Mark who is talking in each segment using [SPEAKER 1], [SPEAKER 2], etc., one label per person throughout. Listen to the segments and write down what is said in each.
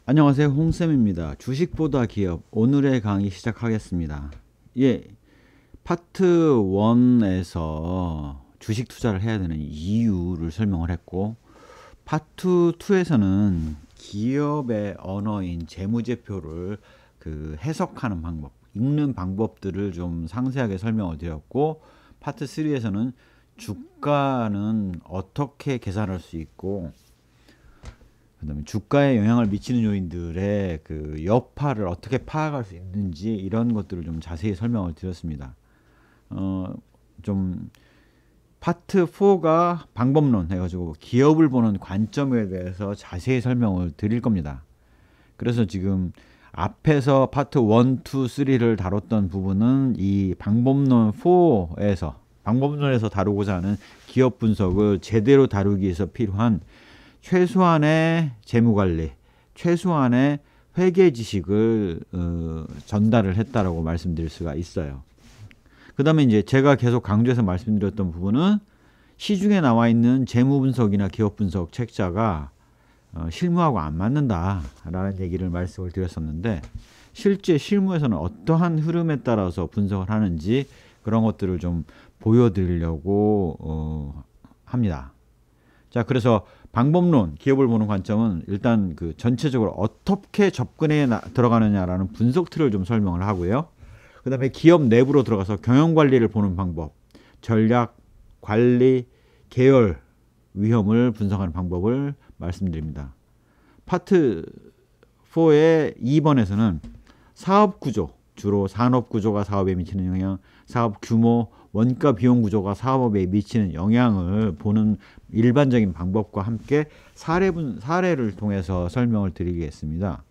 [SPEAKER 1] 안녕하세요, 홍쌤입니다. 주식보다 기업, 오늘의 강의 시작하겠습니다. 예, 파트 1에서 주식 투자를 해야 되는 이유를 설명을 했고, 파트 2에서는 기업의 언어인 재무제표를 해석하는 방법, 읽는 방법들을 좀 상세하게 설명을 드렸고, 파트 3에서는 주가는 어떻게 계산할 수 있고, 그다음에 주가에 영향을 미치는 요인들의 여파를 어떻게 파악할 수 있는지 이런 것들을 좀 자세히 설명을 드렸습니다. 좀 파트 4가 방법론 해가지고 기업을 보는 관점에 대해서 자세히 설명을 드릴 겁니다. 그래서 지금 앞에서 파트 1, 2, 3를 다뤘던 부분은 이 방법론에서 다루고자 하는 기업 분석을 제대로 다루기 위해서 필요한 최소한의 재무관리, 최소한의 회계 지식을 전달을 했다라고 말씀드릴 수가 있어요. 그 다음에 이제 제가 계속 강조해서 말씀드렸던 부분은 시중에 나와 있는 재무 분석이나 기업 분석 책자가 실무하고 안 맞는다라는 얘기를 말씀을 드렸었는데, 실제 실무에서는 어떠한 흐름에 따라서 분석을 하는지 그런 것들을 좀 보여드리려고 합니다. 자, 그래서 방법론, 기업을 보는 관점은 일단 전체적으로 어떻게 접근해 들어가느냐라는 분석 틀을 좀 설명을 하고요. 그 다음에 기업 내부로 들어가서 경영관리를 보는 방법, 전략, 관리, 계열, 위험을 분석하는 방법을 말씀드립니다. 파트 4의 2번에서는 사업 구조, 주로 산업 구조가 사업에 미치는 영향, 사업 규모, 원가 비용 구조가 사업에 미치는 영향을 보는 일반적인 방법과 함께 사례를 통해서 설명을 드리겠습니다.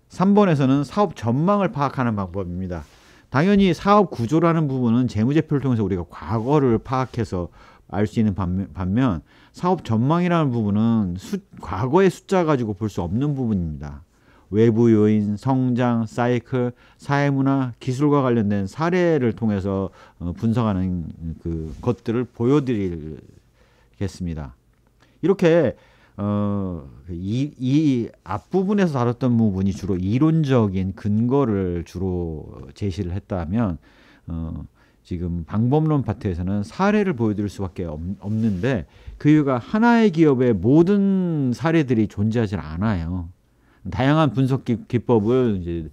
[SPEAKER 1] 3번에서는 사업 전망을 파악하는 방법입니다. 당연히 사업 구조라는 부분은 재무제표를 통해서 우리가 과거를 파악해서 알 수 있는 반면 사업 전망이라는 부분은 과거의 숫자 가지고 볼 수 없는 부분입니다. 외부 요인, 성장, 사이클, 사회문화, 기술과 관련된 사례를 통해서 분석하는 것들을 보여드리겠습니다. 이렇게 이 앞부분에서 다뤘던 부분이 주로 이론적인 근거를 주로 제시를 했다면, 지금 방법론 파트에서는 사례를 보여드릴 수밖에 없는데, 그 이유가 하나의 기업의 모든 사례들이 존재하지 않아요. 다양한 분석 기법을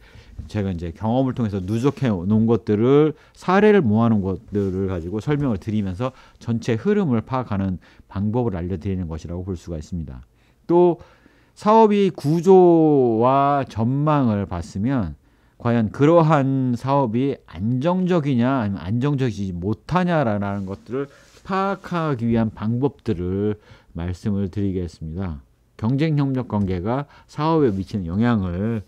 [SPEAKER 1] 제가 경험을 통해서 누적해 놓은 것들을, 사례를 모아놓은 것들을 가지고 설명을 드리면서 전체 흐름을 파악하는 방법을 알려드리는 것이라고 볼 수가 있습니다. 또 사업이 구조와 전망을 봤으면 과연 그러한 사업이 안정적이냐 아니면 안정적이지 못하냐라는 것들을 파악하기 위한 방법들을 말씀을 드리겠습니다. 경쟁 협력 관계가 사업에 미치는 영향을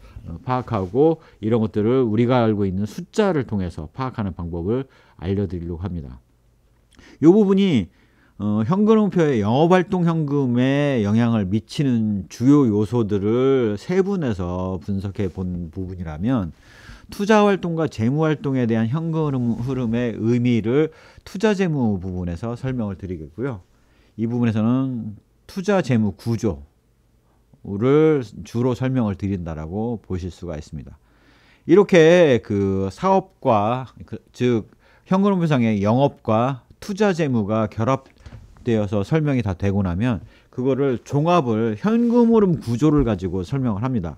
[SPEAKER 1] 파악하고, 이런 것들을 우리가 알고 있는 숫자를 통해서 파악하는 방법을 알려드리려고 합니다. 이 부분이 현금흐름표의 영업활동 현금에 영향을 미치는 주요 요소들을 세분해서 분석해 본 부분이라면, 투자활동과 재무활동에 대한 현금 흐름의 의미를 투자재무 부분에서 설명을 드리겠고요. 이 부분에서는 투자 재무 구조 를 주로 설명을 드린다라고 보실 수가 있습니다. 이렇게 사업과 즉 현금흐름상의 영업과 투자 재무가 결합되어서 설명이 다 되고 나면 그거를 종합을 현금흐름 구조를 가지고 설명을 합니다.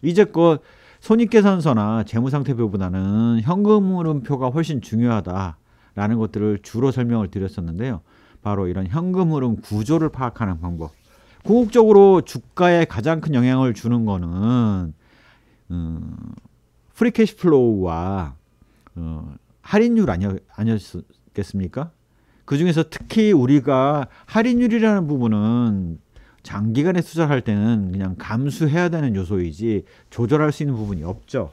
[SPEAKER 1] 이제껏 손익계산서나 재무상태표보다는 현금흐름표가 훨씬 중요하다라는 것들을 주로 설명을 드렸었는데요. 바로 이런 현금흐름 구조를 파악하는 방법, 궁극적으로 주가에 가장 큰 영향을 주는 거는 프리캐시플로우와 할인율 아니었겠습니까? 그 중에서 특히 우리가 할인율이라는 부분은 장기간에 투자할 때는 그냥 감수해야 되는 요소이지 조절할 수 있는 부분이 없죠.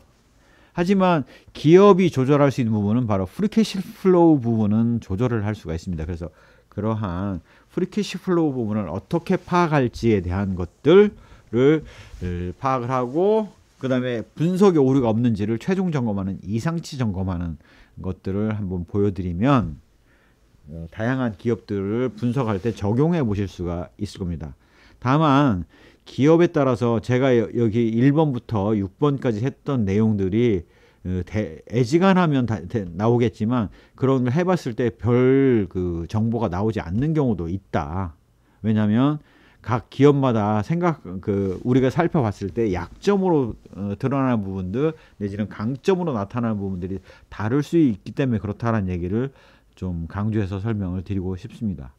[SPEAKER 1] 하지만 기업이 조절할 수 있는 부분은 바로 프리캐시플로우 부분은 조절을 할 수가 있습니다. 그래서 그러한 프리캐시플로우 부분을 어떻게 파악할지에 대한 것들을 파악을 하고, 그 다음에 분석에 오류가 없는지를 최종 점검하는, 이상치 점검하는 것들을 한번 보여드리면 다양한 기업들을 분석할 때 적용해 보실 수가 있을 겁니다. 다만 기업에 따라서 제가 여기 1번부터 6번까지 했던 내용들이 애지간하면 나오겠지만 그런 걸 해봤을 때 별 그 정보가 나오지 않는 경우도 있다. 왜냐하면 각 기업마다 우리가 살펴봤을 때 약점으로 드러나는 부분들 내지는 강점으로 나타나는 부분들이 다를 수 있기 때문에 그렇다는 얘기를 좀 강조해서 설명을 드리고 싶습니다.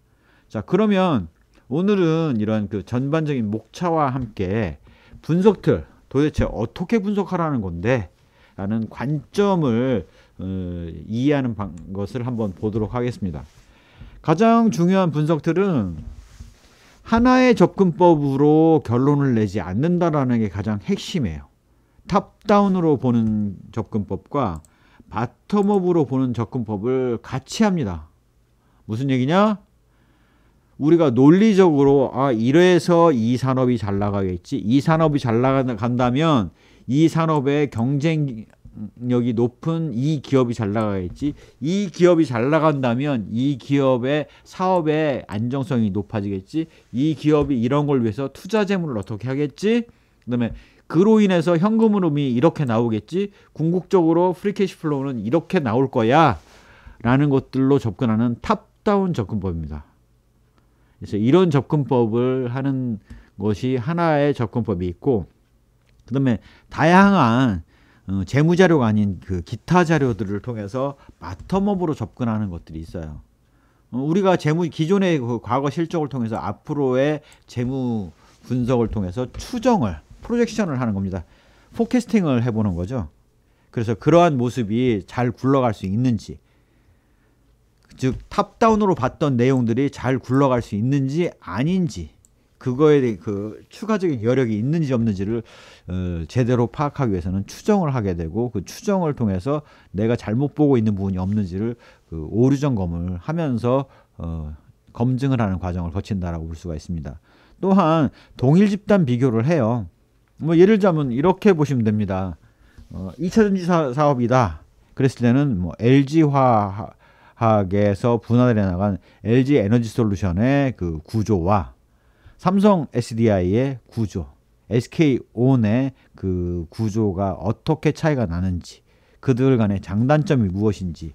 [SPEAKER 1] 자, 그러면 오늘은 이런 그 전반적인 목차와 함께 분석틀 도대체 어떻게 분석하라는 건데 라는 관점을 이해하는 것을 한번 보도록 하겠습니다. 가장 중요한 분석틀은 하나의 접근법으로 결론을 내지 않는다라는 게 가장 핵심이에요. 탑다운으로 보는 접근법과 바텀업으로 보는 접근법을 같이 합니다. 무슨 얘기냐? 우리가 논리적으로 이래서 이 산업이 잘 나가겠지. 이 산업이 잘 나간다면 이 산업의 경쟁력이 높은 이 기업이 잘 나가겠지. 이 기업이 잘 나간다면 이 기업의 사업의 안정성이 높아지겠지. 이 기업이 이런 걸 위해서 투자 재물을 어떻게 하겠지. 그다음에 그로 인해서 현금 흐름이 이렇게 나오겠지. 궁극적으로 프리캐시 플로우는 이렇게 나올 거야 라는 것들로 접근하는 탑다운 접근법입니다. 그래서 이런 접근법을 하는 것이 하나의 접근법이 있고, 그 다음에 다양한 재무자료가 아닌 그 기타 자료들을 통해서 바텀업으로 접근하는 것들이 있어요. 우리가 기존의 그 과거 실적을 통해서 앞으로의 재무 분석을 통해서 프로젝션을 하는 겁니다. 포캐스팅을 해보는 거죠. 그래서 그러한 모습이 잘 굴러갈 수 있는지, 즉 탑다운으로 봤던 내용들이 잘 굴러갈 수 있는지 아닌지, 그거에 대해 그 추가적인 여력이 있는지 없는지를 제대로 파악하기 위해서는 추정을 하게 되고, 그 추정을 통해서 내가 잘못 보고 있는 부분이 없는지를 그 오류 점검을 하면서 검증을 하는 과정을 거친다라고 볼 수가 있습니다. 또한 동일 집단 비교를 해요. 뭐 예를 들자면 이렇게 보시면 됩니다. 2차전지 사업이다. 그랬을 때는 뭐 LG화학에서 분할해 나간 LG 에너지 솔루션의 그 구조와 삼성 SDI의 구조, SK온의 그 구조가 어떻게 차이가 나는지, 그들 간의 장단점이 무엇인지,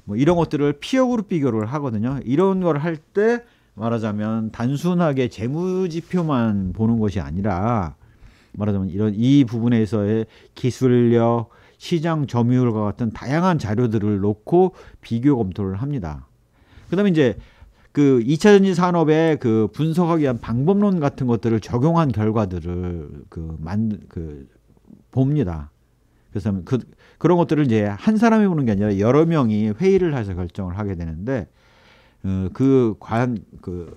[SPEAKER 1] 뭐 이런 것들을 피어 그룹 비교를 하거든요. 이런 걸 할 때 말하자면 단순하게 재무 지표만 보는 것이 아니라 말하자면 이 부분에서의 기술력, 시장 점유율과 같은 다양한 자료들을 놓고 비교 검토를 합니다. 그다음에 이제 그 2차전지 산업의 그 분석하기 위한 방법론 같은 것들을 적용한 결과들을 봅니다. 그래서 그런 것들을 이제 한 사람이 보는 게 아니라 여러 명이 회의를 해서 결정을 하게 되는데,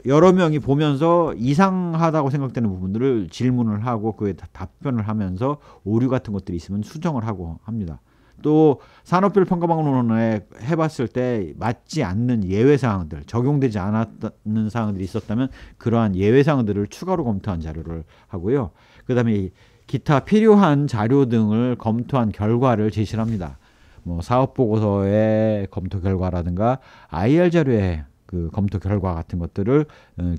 [SPEAKER 1] 여러 명이 보면서 이상하다고 생각되는 부분들을 질문을 하고 그에 답변을 하면서 오류 같은 것들이 있으면 수정을 하고 합니다. 또 산업별 평가방론에 해봤을 때 맞지 않는 예외사항들, 적용되지 않았는 사항들이 있었다면 그러한 예외사항들을 추가로 검토한 자료를 하고요. 그 다음에 기타 필요한 자료 등을 검토한 결과를 제시를 합니다. 뭐 사업보고서의 검토 결과라든가 IR 자료의 그 검토 결과 같은 것들을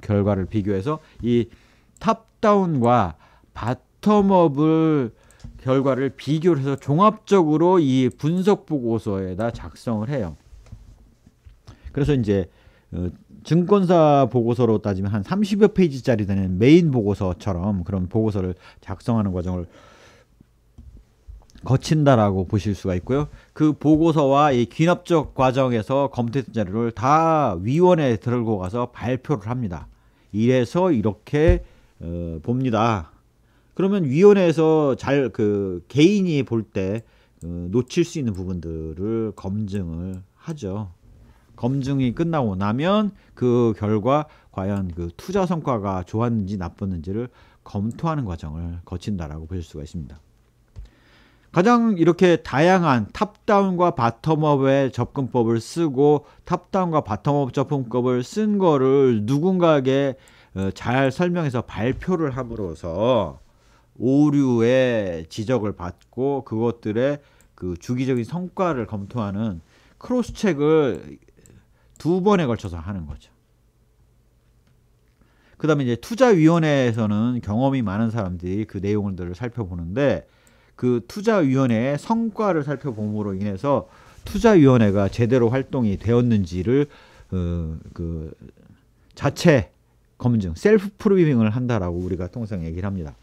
[SPEAKER 1] 결과를 비교해서 이 탑다운과 바텀업을 결과를 비교를 해서 종합적으로 이 분석 보고서에다 작성을 해요. 그래서 이제 증권사 보고서로 따지면 한 30여 페이지짜리 되는 메인 보고서처럼 그런 보고서를 작성하는 과정을 거친다라고 보실 수가 있고요. 그 보고서와 이 귀납적 과정에서 검토했던 자료를 다 위원회에 들고 가서 발표를 합니다. 이래서 이렇게 봅니다. 그러면 위원회에서 개인이 볼 때 놓칠 수 있는 부분들을 검증을 하죠. 검증이 끝나고 나면 그 결과 과연 그 투자 성과가 좋았는지 나빴는지를 검토하는 과정을 거친다라고 보실 수가 있습니다. 가장 이렇게 다양한 탑다운과 바텀업의 접근법을 쓰고 탑다운과 바텀업 접근법을 쓴 거를 누군가에게 잘 설명해서 발표를 함으로써 오류의 지적을 받고 그것들의 그 주기적인 성과를 검토하는 크로스 체크를 2번에 걸쳐서 하는 거죠. 그다음에 이제 투자위원회에서는 경험이 많은 사람들이 그 내용들을 살펴보는데 그 투자위원회의 성과를 살펴봄으로 인해서 투자위원회가 제대로 활동이 되었는지를 그 자체 검증, 셀프 프로빙을 한다라고 우리가 통상 얘기를 합니다.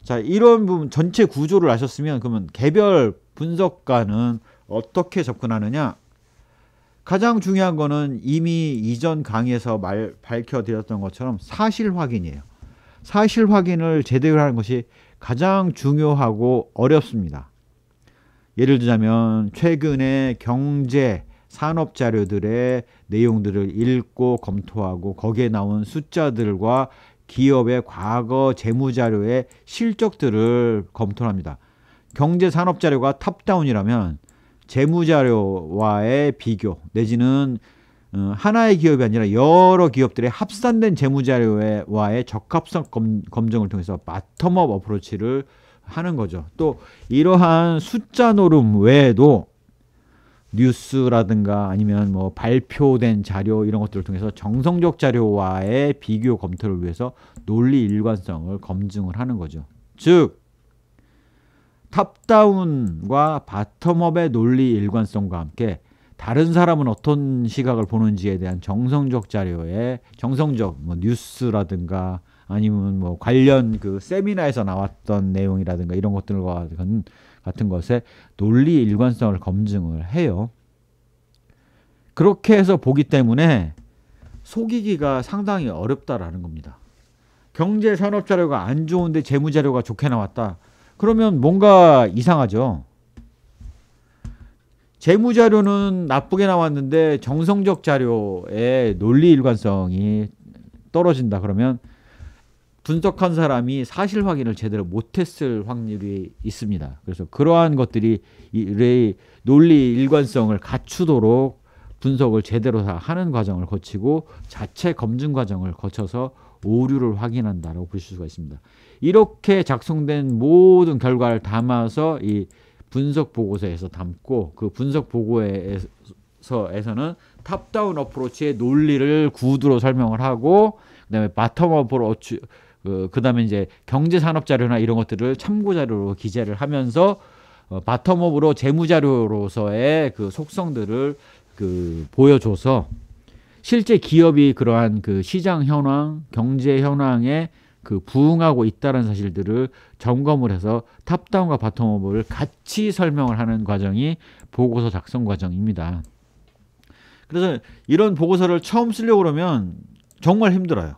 [SPEAKER 1] 자, 이런 부분 전체 구조를 아셨으면 그러면 개별 분석가는 어떻게 접근하느냐? 가장 중요한 거는 이미 이전 강의에서 밝혀드렸던 것처럼 사실 확인이에요. 사실 확인을 제대로 하는 것이 가장 중요하고 어렵습니다. 예를 들자면 최근에 경제, 산업 자료들의 내용들을 읽고 검토하고 거기에 나온 숫자들과 기업의 과거 재무 자료의 실적들을 검토합니다. 경제 산업 자료가 탑다운이라면 재무 자료와의 비교 내지는 하나의 기업이 아니라 여러 기업들의 합산된 재무 자료와의 적합성 검증을 통해서 바텀업 어프로치를 하는 거죠. 또 이러한 숫자 노름 외에도 뉴스라든가 아니면 뭐 발표된 자료 이런 것들을 통해서 정성적 자료와의 비교 검토를 위해서 논리 일관성을 검증을 하는 거죠. 즉 탑다운과 바텀업의 논리 일관성과 함께 다른 사람은 어떤 시각을 보는지에 대한 정성적 자료에 정성적 뭐 뉴스라든가 아니면 뭐 관련 그 세미나에서 나왔던 내용이라든가 이런 것들과 같은 것에 논리 일관성을 검증을 해요. 그렇게 해서 보기 때문에 속이기가 상당히 어렵다라는 겁니다. 경제 산업 자료가 안 좋은데 재무 자료가 좋게 나왔다. 그러면 뭔가 이상하죠. 재무 자료는 나쁘게 나왔는데 정성적 자료의 논리 일관성이 떨어진다. 그러면 분석한 사람이 사실 확인을 제대로 못했을 확률이 있습니다. 그래서 그러한 것들이 논리 일관성을 갖추도록 분석을 제대로 다 하는 과정을 거치고 자체 검증 과정을 거쳐서 오류를 확인한다라고 보실 수가 있습니다. 이렇게 작성된 모든 결과를 담아서 이 분석 보고서에서 담고 그 분석 보고서에서는 탑다운 어프로치의 논리를 구두로 설명을 하고 그다음에 바텀 어프로치 그다음에 이제 경제 산업 자료나 이런 것들을 참고 자료로 기재를 하면서 바텀업으로 재무 자료로서의 그 속성들을 보여줘서 실제 기업이 그러한 그 시장 현황, 경제 현황에 부응하고 있다는 사실들을 점검을 해서 탑다운과 바텀업을 같이 설명을 하는 과정이 보고서 작성 과정입니다. 그래서 이런 보고서를 처음 쓰려고 그러면 정말 힘들어요.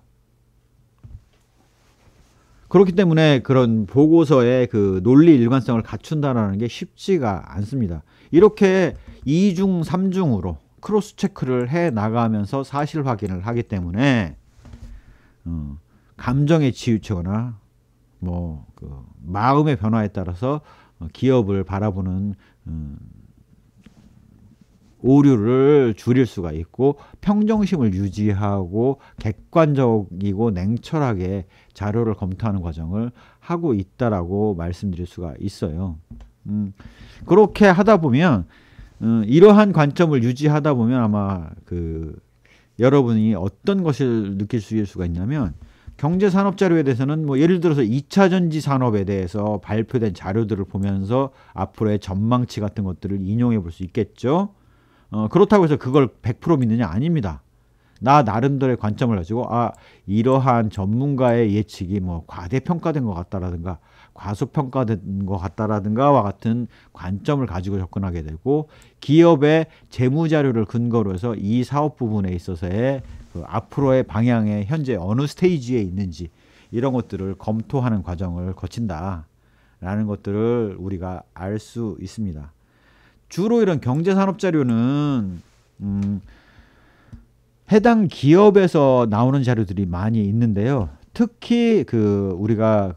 [SPEAKER 1] 그렇기 때문에 그런 보고서의 그 논리 일관성을 갖춘다는 게 쉽지가 않습니다. 이렇게 2중, 3중으로 크로스 체크를 해 나가면서 사실 확인을 하기 때문에 감정에 치우치거나 뭐 마음의 변화에 따라서 기업을 바라보는 오류를 줄일 수가 있고 평정심을 유지하고 객관적이고 냉철하게 자료를 검토하는 과정을 하고 있다라고 말씀드릴 수가 있어요. 그렇게 하다 보면 이러한 관점을 유지하다 보면 아마 여러분이 어떤 것을 느낄 수 있을 수가 있냐면 경제 산업 자료에 대해서는 뭐 예를 들어서 2차 전지 산업에 대해서 발표된 자료들을 보면서 앞으로의 전망치 같은 것들을 인용해 볼 수 있겠죠. 그렇다고 해서 그걸 100% 믿느냐? 아닙니다. 나 나름대로의 관점을 가지고 이러한 전문가의 예측이 뭐 과대평가된 것 같다라든가 과소평가된 것 같다라든가와 같은 관점을 가지고 접근하게 되고 기업의 재무자료를 근거로 해서 이 사업 부분에 있어서의 앞으로의 방향에 현재 어느 스테이지에 있는지 이런 것들을 검토하는 과정을 거친다라는 것들을 우리가 알 수 있습니다. 주로 이런 경제산업 자료는 해당 기업에서 나오는 자료들이 많이 있는데요. 특히 우리가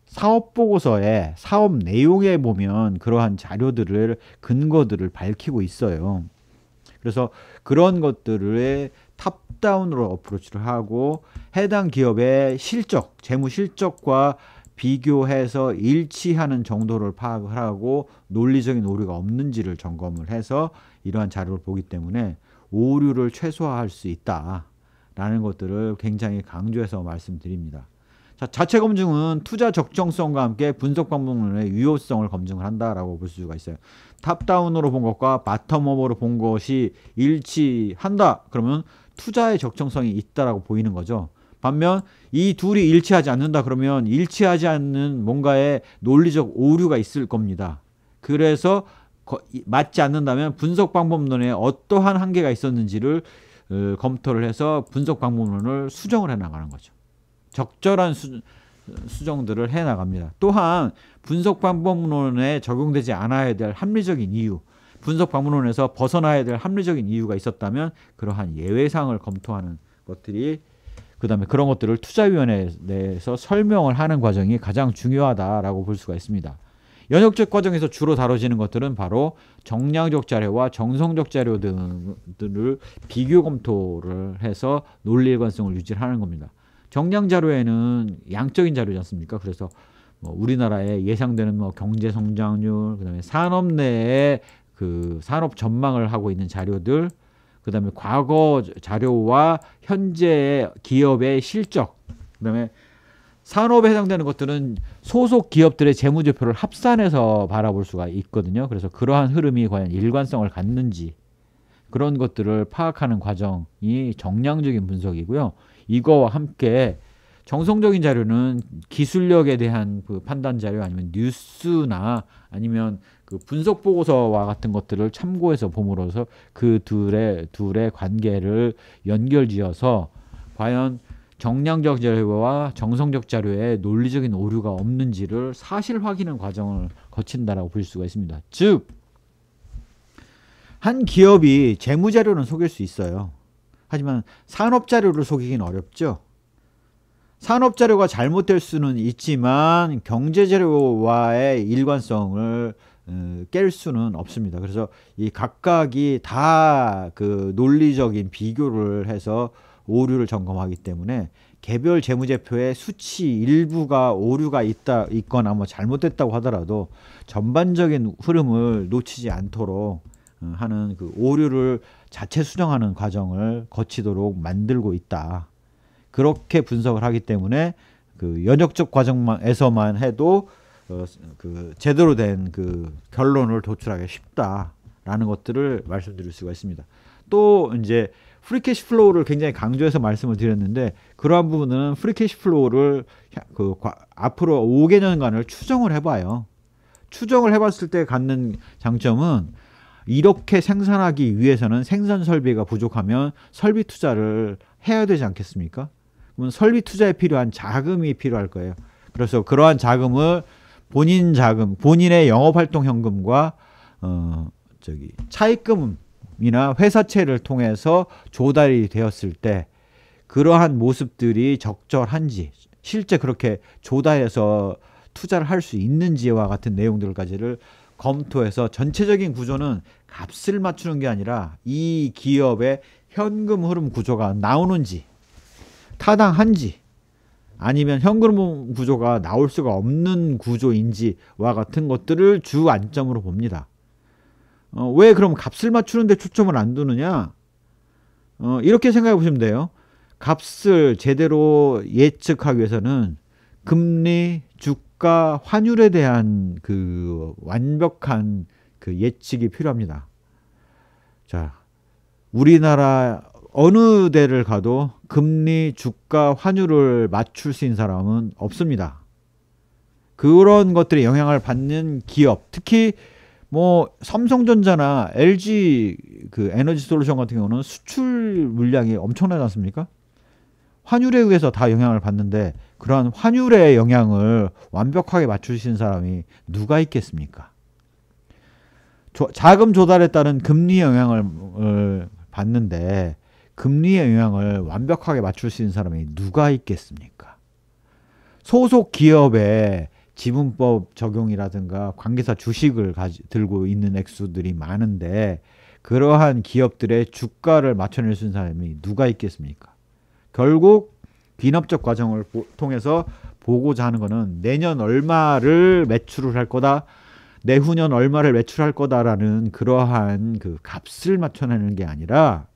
[SPEAKER 1] 사업 보고서의 사업 내용에 보면 그러한 자료들을 근거들을 밝히고 있어요. 그래서 그런 것들을 탑다운으로 어프로치를 하고 해당 기업의 실적, 재무 실적과 비교해서 일치하는 정도를 파악을 하고 논리적인 오류가 없는지를 점검을 해서 이러한 자료를 보기 때문에 오류를 최소화할 수 있다. 라는 것들을 굉장히 강조해서 말씀드립니다. 자, 자체 검증은 투자 적정성과 함께 분석 방법론의 유효성을 검증을 한다라고 볼 수가 있어요. 탑다운으로 본 것과 바텀업으로 본 것이 일치한다. 그러면 투자의 적정성이 있다라고 보이는 거죠. 반면 이 둘이 일치하지 않는다. 그러면 일치하지 않는 뭔가의 논리적 오류가 있을 겁니다. 그래서 맞지 않는다면 분석 방법론에 어떠한 한계가 있었는지를 검토를 해서 분석 방법론을 수정을 해 나가는 거죠. 적절한 수정들을 해 나갑니다. 또한 분석 방법론에 적용되지 않아야 될 합리적인 이유, 분석 방법론에서 벗어나야 될 합리적인 이유가 있었다면 그러한 예외사항을 검토하는 것들이, 그 다음에 그런 것들을 투자위원회에 내에서 설명을 하는 과정이 가장 중요하다라고 볼 수가 있습니다. 연역적 과정에서 주로 다뤄지는 것들은 바로 정량적 자료와 정성적 자료 등들을 비교 검토를 해서 논리 일관성을 유지하는 겁니다. 정량 자료에는 양적인 자료지 않습니까? 그래서 뭐 우리나라의 예상되는 뭐 경제 성장률, 그다음에 산업 내에 그 산업 전망을 하고 있는 자료들, 그다음에 과거 자료와 현재 기업의 실적, 그다음에 산업에 해당되는 것들은 소속 기업들의 재무제표를 합산해서 바라볼 수가 있거든요. 그래서 그러한 흐름이 과연 일관성을 갖는지 그런 것들을 파악하는 과정이 정량적인 분석이고요. 이거와 함께 정성적인 자료는 기술력에 대한 그 판단 자료, 아니면 뉴스나 아니면 그 분석 보고서와 같은 것들을 참고해서 봄으로써 그 둘의 관계를 연결지어서 과연 정량적 자료와 정성적 자료에 논리적인 오류가 없는지를 사실 확인하는 과정을 거친다라고 볼 수가 있습니다. 즉, 한 기업이 재무 자료는 속일 수 있어요. 하지만 산업 자료를 속이긴 어렵죠. 산업 자료가 잘못될 수는 있지만 경제 자료와의 일관성을 깰 수는 없습니다. 그래서 이 각각이 다 그 논리적인 비교를 해서 오류를 점검하기 때문에 개별 재무제표의 수치 일부가 오류가 있거나 뭐 잘못됐다고 하더라도 전반적인 흐름을 놓치지 않도록 하는 그 오류를 자체 수정하는 과정을 거치도록 만들고 있다. 그렇게 분석을 하기 때문에 그 연역적 과정에서만 해도 그 제대로 된 그 결론을 도출하기 쉽다라는 것들을 말씀드릴 수가 있습니다. 또 이제 프리캐시 플로우를 굉장히 강조해서 말씀을 드렸는데, 그러한 부분은 프리캐시 플로우를 그 앞으로 5개년간을 추정을 해봐요. 추정을 해봤을 때 갖는 장점은, 이렇게 생산하기 위해서는 생산 설비가 부족하면 설비 투자를 해야 되지 않겠습니까? 그러면 설비 투자에 필요한 자금이 필요할 거예요. 그래서 그러한 자금을 본인 자금, 본인의 영업활동 현금과 차입금이나 회사채를 통해서 조달이 되었을 때 그러한 모습들이 적절한지, 실제 그렇게 조달해서 투자를 할 수 있는지와 같은 내용들까지를 검토해서 전체적인 구조는 값을 맞추는 게 아니라 이 기업의 현금 흐름 구조가 나오는지, 타당한지, 아니면 현금 구조가 나올 수가 없는 구조인지와 같은 것들을 주 안점으로 봅니다. 왜 그럼 값을 맞추는 데 초점을 안 두느냐? 이렇게 생각해 보시면 돼요. 값을 제대로 예측하기 위해서는 금리, 주가, 환율에 대한 그 완벽한 그 예측이 필요합니다. 자, 우리나라 어느 데를 가도 금리, 주가, 환율을 맞출 수 있는 사람은 없습니다. 그런 것들이 영향을 받는 기업, 특히 뭐 삼성전자나 LG 그 에너지솔루션 같은 경우는 수출 물량이 엄청나지 않습니까? 환율에 의해서 다 영향을 받는데, 그러한 환율의 영향을 완벽하게 맞출 수 있는 사람이 누가 있겠습니까? 자금 조달에 따른 금리 영향을 받는데 금리의 영향을 완벽하게 맞출 수 있는 사람이 누가 있겠습니까? 소속 기업의 지분법 적용이라든가 관계사 주식을 들고 있는 액수들이 많은데, 그러한 기업들의 주가를 맞춰낼 수 있는 사람이 누가 있겠습니까? 결국 귀납적 과정을 통해서 보고자 하는 것은 내년 얼마를 매출을 할 거다, 내후년 얼마를 매출할 거다라는 그러한 그 값을 맞춰내는 게 아니라,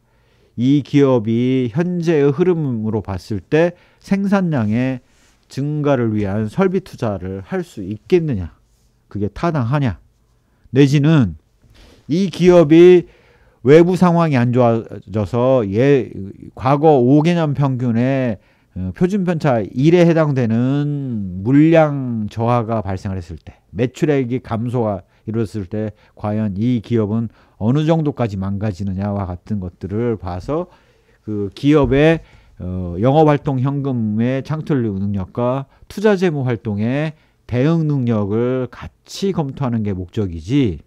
[SPEAKER 1] 이 기업이 현재의 흐름으로 봤을 때 생산량의 증가를 위한 설비 투자를 할 수 있겠느냐, 그게 타당하냐, 내지는 이 기업이 외부 상황이 안 좋아져서 과거 5개년 평균의 표준 편차 1에 해당되는 물량 저하가 발생을 했을 때, 매출액이 감소가 이루어졌을 때 과연 이 기업은 어느 정도까지 망가지느냐와 같은 것들을 봐서 그 기업의 영업활동 현금의 창출 능력과 투자재무 활동의 대응 능력을 같이 검토하는 게 목적이지,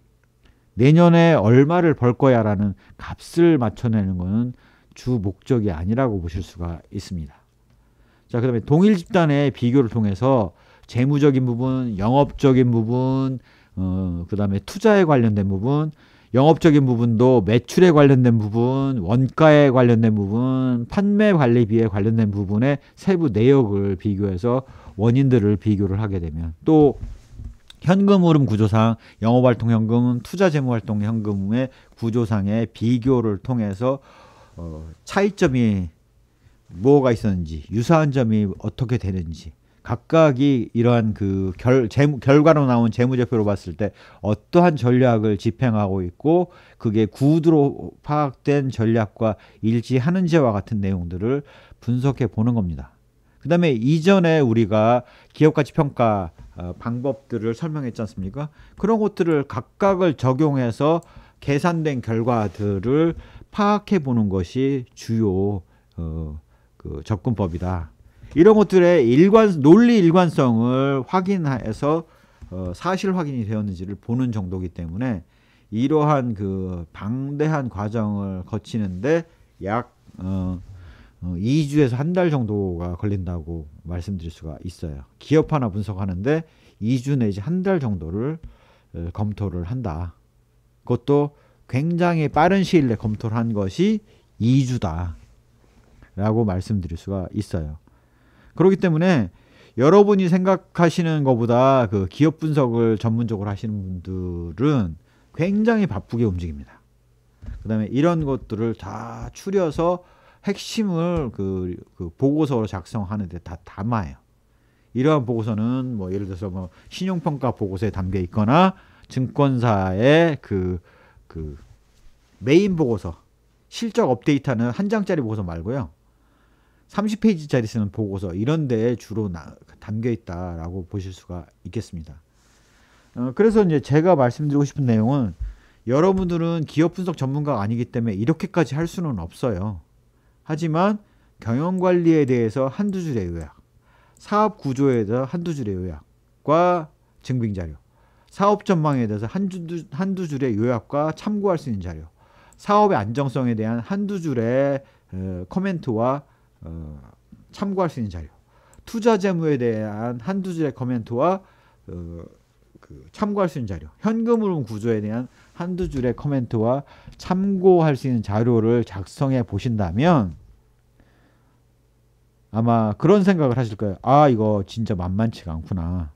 [SPEAKER 1] 내년에 얼마를 벌 거야 라는 값을 맞춰내는 것은 주 목적이 아니라고 보실 수가 있습니다. 자, 그 다음에 동일 집단의 비교를 통해서 재무적인 부분, 영업적인 부분, 그 다음에 투자에 관련된 부분, 영업적인 부분도 매출에 관련된 부분, 원가에 관련된 부분, 판매 관리비에 관련된 부분의 세부 내역을 비교해서 원인들을 비교를 하게 되면, 또 현금 흐름 구조상 영업활동 현금, 투자재무활동 현금의 구조상의 비교를 통해서 차이점이 뭐가 있었는지, 유사한 점이 어떻게 되는지, 각각이 이러한 그 결과로 나온 재무제표로 봤을 때 어떠한 전략을 집행하고 있고 그게 구두로 파악된 전략과 일치하는지와 같은 내용들을 분석해 보는 겁니다. 그 다음에 이전에 우리가 기업가치평가 방법들을 설명했지 않습니까? 그런 것들을 각각을 적용해서 계산된 결과들을 파악해 보는 것이 주요 그 접근법이다. 이런 것들의 논리 일관성을 확인해서 사실 확인이 되었는지를 보는 정도이기 때문에 이러한 그 방대한 과정을 거치는데 약 2주에서 한 달 정도가 걸린다고 말씀드릴 수가 있어요. 기업 하나 분석하는데 2주 내지 한 달 정도를 검토를 한다. 그것도 굉장히 빠른 시일 내에 검토를 한 것이 2주다 라고 말씀드릴 수가 있어요. 그렇기 때문에 여러분이 생각하시는 것보다 그 기업 분석을 전문적으로 하시는 분들은 굉장히 바쁘게 움직입니다. 그 다음에 이런 것들을 다 추려서 핵심을 그 보고서로 작성하는데 다 담아요. 이러한 보고서는 뭐 예를 들어서 뭐 신용평가 보고서에 담겨 있거나 증권사의 그 메인 보고서, 실적 업데이트하는 한 장짜리 보고서 말고요. 30페이지짜리 쓰는 보고서, 이런 데에 주로 담겨 있다라고 보실 수가 있겠습니다. 그래서 이제 제가 말씀드리고 싶은 내용은, 여러분들은 기업 분석 전문가가 아니기 때문에 이렇게까지 할 수는 없어요. 하지만 경영관리에 대해서 한두 줄의 요약, 사업 구조에 대해서 한두 줄의 요약과 증빙자료, 사업 전망에 대해서 한두 줄의 요약과 참고할 수 있는 자료, 사업의 안정성에 대한 한두 줄의 코멘트와 참고할 수 있는 자료, 투자 재무에 대한 한두 줄의 코멘트와 참고할 수 있는 자료, 현금 흐름 구조에 대한 한두 줄의 코멘트와 참고할 수 있는 자료를 작성해 보신다면 아마 그런 생각을 하실 거예요. 아, 이거 진짜 만만치가 않구나.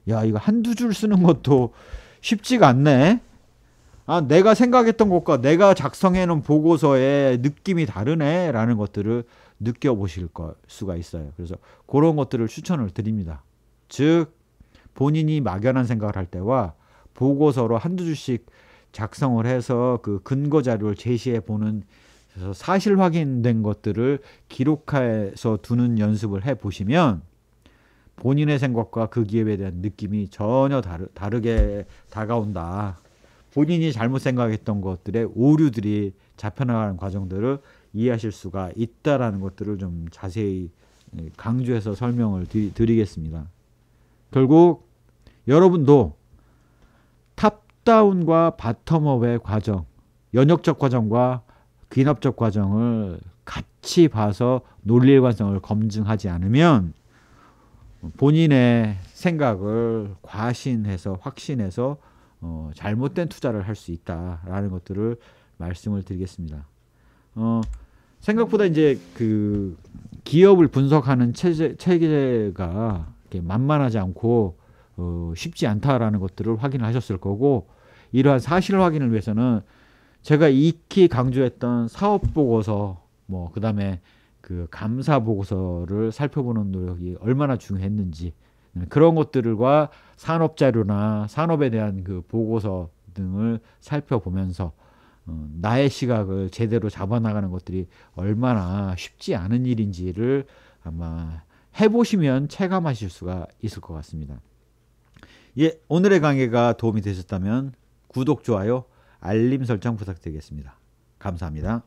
[SPEAKER 1] 야, 이거 한두 줄 쓰는 것도 쉽지가 않네. 아, 내가 생각했던 것과 내가 작성해 놓은 보고서의 느낌이 다르네 라는 것들을 느껴보실 수가 있어요. 그래서 그런 것들을 추천을 드립니다. 즉 본인이 막연한 생각을 할 때와 보고서로 한두 줄씩 작성을 해서 그 근거 자료를 제시해 보는, 사실 확인된 것들을 기록해서 두는 연습을 해 보시면 본인의 생각과 그 기업에 대한 느낌이 전혀 다르게 다가온다. 본인이 잘못 생각했던 것들의 오류들이 잡혀나가는 과정들을 이해하실 수가 있다라는 것들을 좀 자세히 강조해서 설명을 드리겠습니다. 결국 여러분도 탑다운과 바텀업의 과정, 연역적 과정과 귀납적 과정을 같이 봐서 논리일관성을 검증하지 않으면 본인의 생각을 과신해서 확신해서 잘못된 투자를 할 수 있다라는 것들을 말씀을 드리겠습니다. 생각보다 이제 그 기업을 분석하는 체계가 이렇게 만만하지 않고 쉽지 않다라는 것들을 확인을 하셨을 거고, 이러한 사실 확인을 위해서는 제가 익히 강조했던 사업 보고서 뭐 그다음에 그 감사 보고서를 살펴보는 노력이 얼마나 중요했는지 그런 것들과 산업 자료나 산업에 대한 그 보고서 등을 살펴보면서 나의 시각을 제대로 잡아나가는 것들이 얼마나 쉽지 않은 일인지를 아마 해보시면 체감하실 수가 있을 것 같습니다. 예, 오늘의 강의가 도움이 되셨다면 구독, 좋아요, 알림 설정 부탁드리겠습니다. 감사합니다.